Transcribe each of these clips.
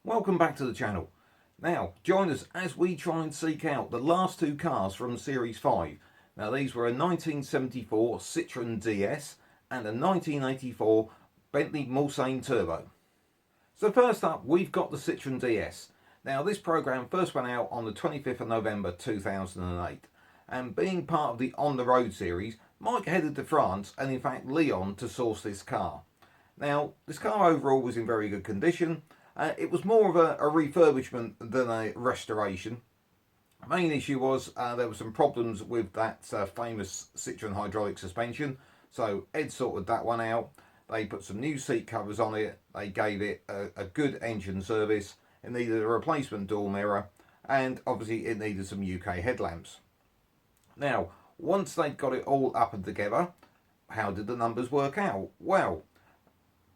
Welcome back to the channel. Now, join us as we try and seek out the last two cars from Series 5. Now, these were a 1974 Citroen DS and a 1984 Bentley Mulsanne Turbo. So first up, we've got the Citroen DS. Now, this program first went out on the 25th of November 2008. And being part of the On the Road series, Mike headed to France and in fact Lyon to source this car. Now, this car overall was in very good condition. It was more of a refurbishment than a restoration. The main issue was there were some problems with that famous Citroen hydraulic suspension. So Ed sorted that one out. They put some new seat covers on it. They gave it a good engine service. It needed a replacement door mirror. And obviously it needed some UK headlamps. Now, once they'd got it all up and together, how did the numbers work out? Well,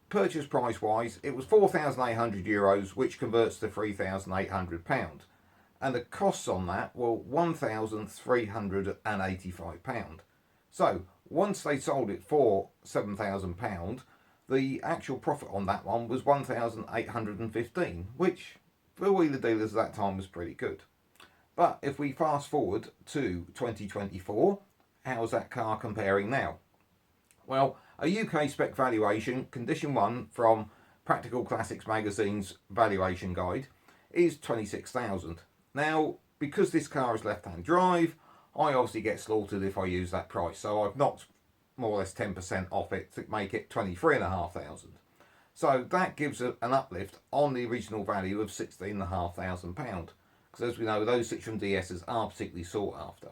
purchase price wise, it was €4,800, which converts to £3,800. And the costs on that were £1,385. So, once they sold it for £7,000, the actual profit on that one was £1,815, which for wheeler dealers at that time was pretty good. But if we fast forward to 2024, how's that car comparing now? Well, a UK spec valuation, condition 1 from Practical Classics magazine's valuation guide is £26,000. Now, because this car is left-hand drive, I obviously get slaughtered if I use that price. So I've knocked more or less 10% off it to make it £23,500. So that gives an uplift on the original value of £16,500. Because as we know, those Citroen DS's are particularly sought after.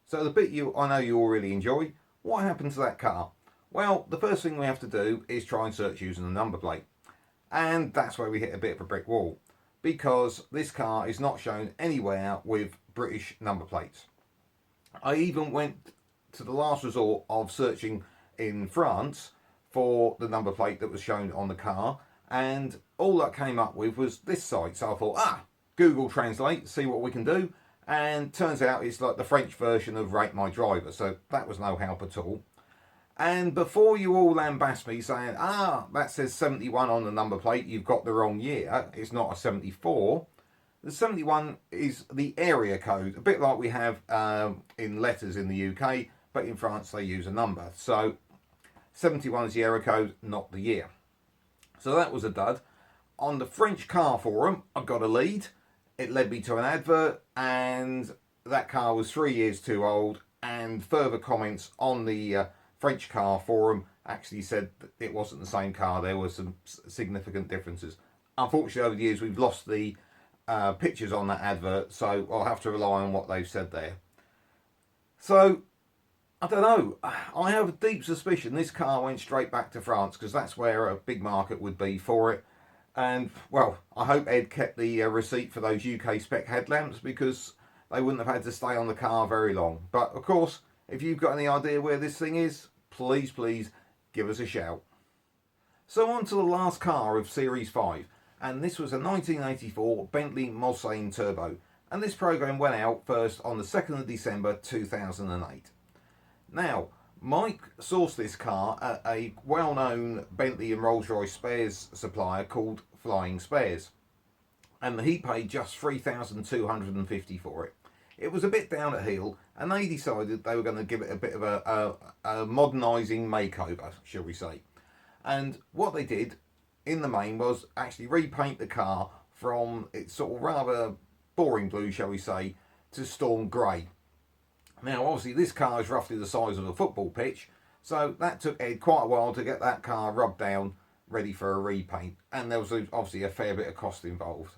So the bit I know you all really enjoy, what happened to that car? Well, the first thing we have to do is try and search using the number plate. And that's where we hit a bit of a brick wall, because this car is not shown anywhere with British number plates. I even went to the last resort of searching in France for the number plate that was shown on the car, and all that came up with was this site. So I thought, Google Translate, see what we can do. And turns out it's like the French version of Rate My Driver, so that was no help at all. And before you all lambast me saying, that says 71 on the number plate, you've got the wrong year, it's not a 74. The 71 is the area code, a bit like we have in letters in the UK, but in France they use a number. So 71 is the area code, not the year. So that was a dud. On the French car forum, I got a lead. It led me to an advert, and that car was 3 years too old, and further comments on the French car forum actually said that it wasn't the same car. There were some significant differences. Unfortunately, over the years, we've lost the pictures on that advert, so I'll have to rely on what they've said there. So, I don't know. I have a deep suspicion this car went straight back to France, because that's where a big market would be for it. And, well, I hope Ed kept the receipt for those UK spec headlamps, because they wouldn't have had to stay on the car very long. But, of course, if you've got any idea where this thing is, please give us a shout. So on to the last car of Series 5. And this was a 1984 Bentley Mulsanne Turbo. And this program went out first on the 2nd of December 2008. Now, Mike sourced this car at a well-known Bentley and Rolls-Royce spares supplier called Flying Spares. And he paid just $3,250 for it. It was a bit down at heel, and they decided they were going to give it a bit of a modernising makeover, shall we say. And what they did, in the main, was actually repaint the car from its sort of rather boring blue, shall we say, to storm grey. Now, obviously, this car is roughly the size of a football pitch, so that took Ed quite a while to get that car rubbed down, ready for a repaint, and there was obviously a fair bit of cost involved.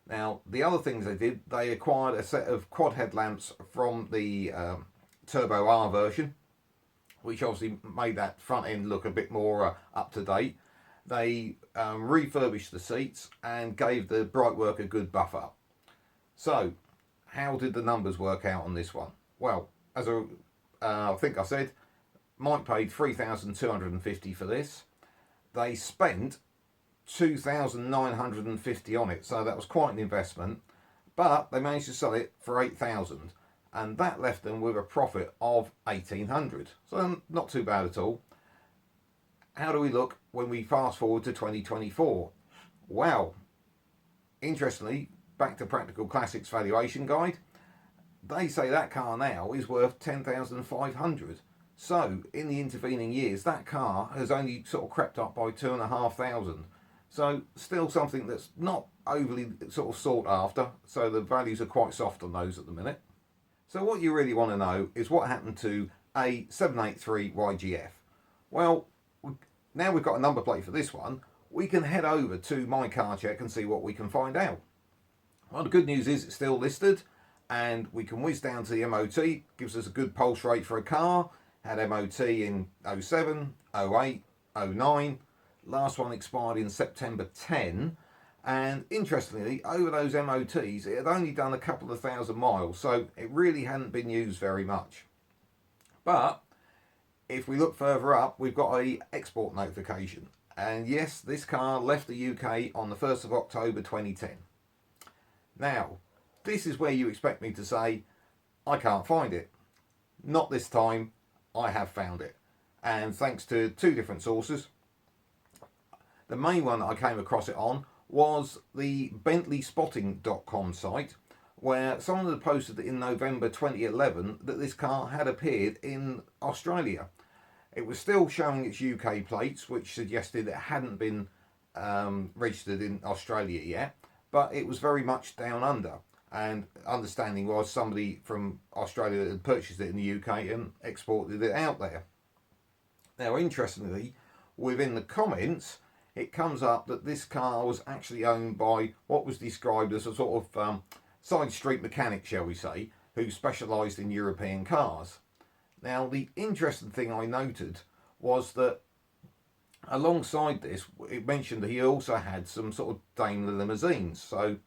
Now, the other things they did, they acquired a set of quad headlamps from the Turbo R version, which obviously made that front end look a bit more up to date. They refurbished the seats and gave the Brightwork a good buff up. So, how did the numbers work out on this one? Well, as I think I said, Mike paid $3,250 for this. They spent $2,950 on it, so that was quite an investment. But they managed to sell it for $8,000, and that left them with a profit of $1,800. So not too bad at all. How do we look when we fast forward to 2024? Well, interestingly, back to Practical Classics valuation guide, they say that car now is worth 10,500. So in the intervening years, that car has only sort of crept up by 2,500. So still something that's not overly sort of sought after. So the values are quite soft on those at the minute. So what you really want to know is what happened to a 783 YGF. Well, now we've got a number plate for this one, we can head over to My Car Check and see what we can find out. Well, the good news is it's still listed, and we can whiz down to the MOT, gives us a good pulse rate for a car. Had MOT in 07, 08, 09. Last one expired in September 10. And interestingly, over those MOTs, it had only done a couple of thousand miles, so it really hadn't been used very much. But if we look further up, we've got a export notification. And yes, this car left the UK on the 1st of October 2010. Now, this is where you expect me to say, I can't find it. Not this time, I have found it. And thanks to two different sources. The main one that I came across it on was the BentleySpotting.com site, where someone had posted in November 2011 that this car had appeared in Australia. It was still showing its UK plates, which suggested it hadn't been registered in Australia yet, but it was very much down under. And understanding was somebody from Australia had purchased it in the UK and exported it out there. Now, interestingly, within the comments, it comes up that this car was actually owned by what was described as a sort of side street mechanic, shall we say, who specialised in European cars. Now, the interesting thing I noted was that alongside this, it mentioned that he also had some sort of Daimler limousines. So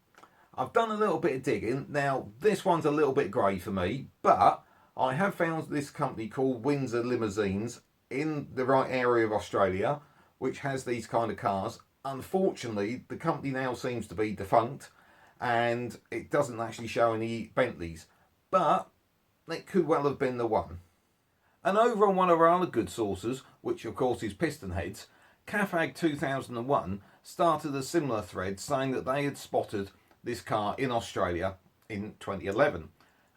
I've done a little bit of digging. Now, this one's a little bit grey for me, but I have found this company called Windsor Limousines in the right area of Australia, which has these kind of cars. Unfortunately, the company now seems to be defunct, and it doesn't actually show any Bentleys, but it could well have been the one. And over on one of our other good sources, which of course is Pistonheads, CAFAG 2001 started a similar thread saying that they had spotted this car in Australia in 2011.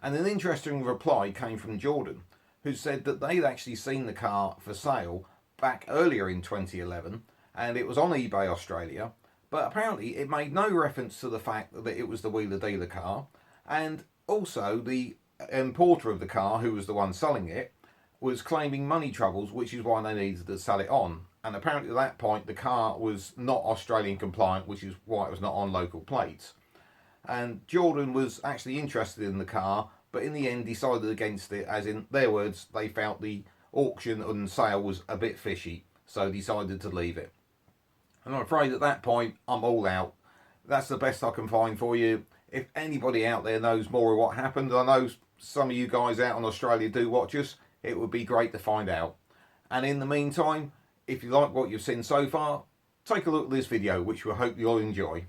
And an interesting reply came from Jordan, who said that they'd actually seen the car for sale back earlier in 2011, and it was on eBay Australia, but apparently it made no reference to the fact that it was the wheeler dealer car, and also the importer of the car, who was the one selling it, was claiming money troubles, which is why they needed to sell it on. And apparently at that point the car was not Australian compliant, which is why it was not on local plates. And Jordan was actually interested in the car, but in the end decided against it, as in their words, they felt the auction and sale was a bit fishy, so decided to leave it. And I'm afraid at that point I'm all out. That's the best I can find for you. If anybody out there knows more of what happened, I know some of you guys out in Australia do watch us, it would be great to find out. And in the meantime, if you like what you've seen so far, take a look at this video, which we hope you'll enjoy.